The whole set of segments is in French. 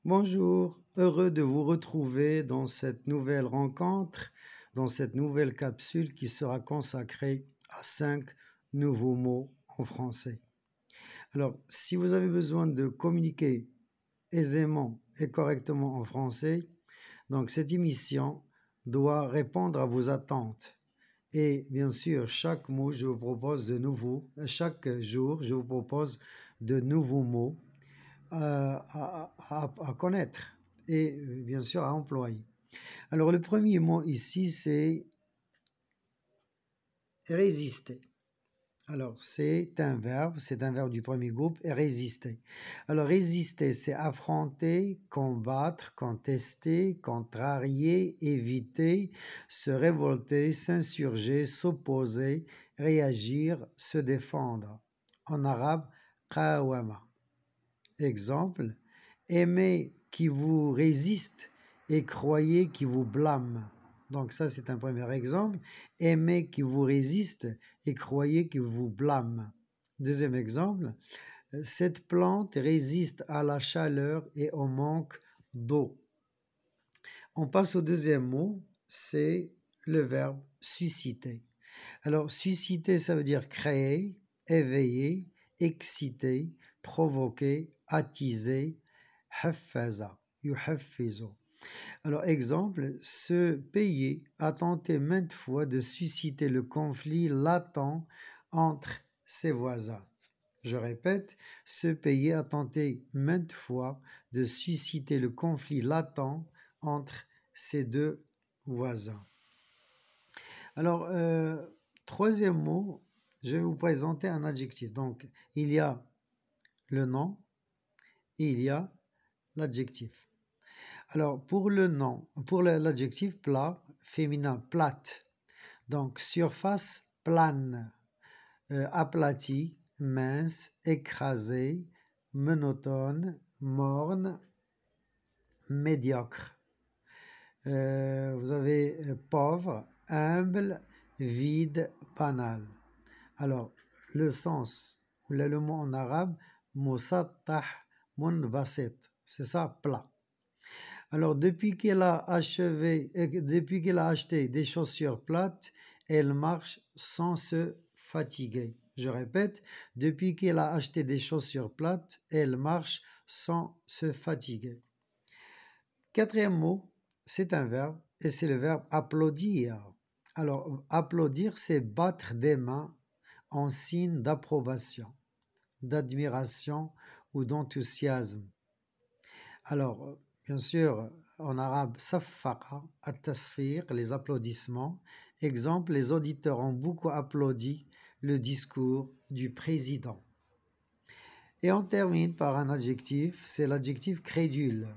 Bonjour, heureux de vous retrouver dans cette nouvelle rencontre, dans cette nouvelle capsule qui sera consacrée à 5 nouveaux mots en français. Alors, si vous avez besoin de communiquer aisément et correctement en français, donc cette émission doit répondre à vos attentes. Et bien sûr, chaque jour, je vous propose de nouveaux mots à connaître et bien sûr à employer. Alors le premier mot ici, c'est résister. Alors c'est un verbe du premier groupe, résister. Alors résister, c'est affronter, combattre, contester, contrarier, éviter, se révolter, s'insurger, s'opposer, réagir, se défendre. En arabe, qawama. Exemple, aimez qui vous résiste et croyez qui vous blâme. Donc ça, c'est un premier exemple. Aimez qui vous résiste et croyez qui vous blâme. Deuxième exemple, cette plante résiste à la chaleur et au manque d'eau. On passe au deuxième mot, c'est le verbe susciter. Alors, susciter, ça veut dire créer, éveiller, exciter, provoquer, attiser, haffaza, yuhaffizu. Alors, exemple, ce pays a tenté maintes fois de susciter le conflit latent entre ses voisins. Je répète, ce pays a tenté maintes fois de susciter le conflit latent entre ses deux voisins. Alors, troisième mot, je vais vous présenter un adjectif. Donc, il y a le nom et il y a l'adjectif. Alors, pour le nom, pour l'adjectif plat, féminin plate, donc surface plane, aplati, mince, écrasé, monotone, morne, médiocre. Vous avez pauvre, humble, vide, banal. Alors, le sens, ou le mot en arabe, musattah munbasit, c'est ça, plat. Alors, depuis qu'elle a acheté des chaussures plates, elle marche sans se fatiguer. Je répète, depuis qu'elle a acheté des chaussures plates, elle marche sans se fatiguer. Quatrième mot, c'est un verbe et c'est le verbe applaudir. Alors, applaudir, c'est battre des mains en signe d'approbation, d'admiration ou d'enthousiasme. Alors, bien sûr, en arabe, saffaqa, at-tasfir, les applaudissements. Exemple, les auditeurs ont beaucoup applaudi le discours du président. Et on termine par un adjectif, c'est l'adjectif crédule.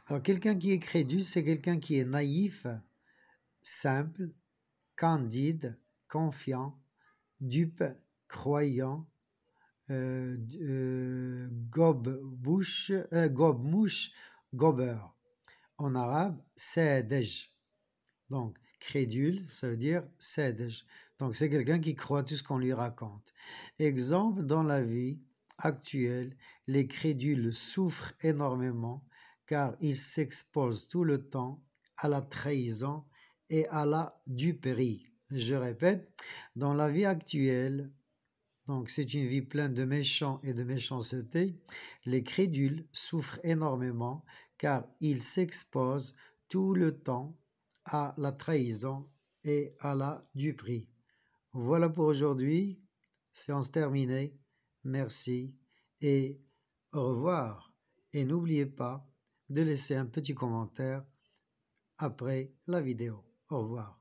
Alors, quelqu'un qui est crédule, c'est quelqu'un qui est naïf, simple, candide, confiant, dupe, croyant, gobe-mouche, gobeur. En arabe, sadej. Donc, crédule, ça veut dire sadej. Donc, c'est quelqu'un qui croit tout ce qu'on lui raconte. Exemple, dans la vie actuelle, les crédules souffrent énormément car ils s'exposent tout le temps à la trahison et à la duperie. Je répète, dans la vie actuelle, donc c'est une vie pleine de méchants et de méchanceté, les crédules souffrent énormément car ils s'exposent tout le temps à la trahison et à la duperie. Voilà pour aujourd'hui, séance terminée, merci et au revoir. Et n'oubliez pas de laisser un petit commentaire après la vidéo. Au revoir.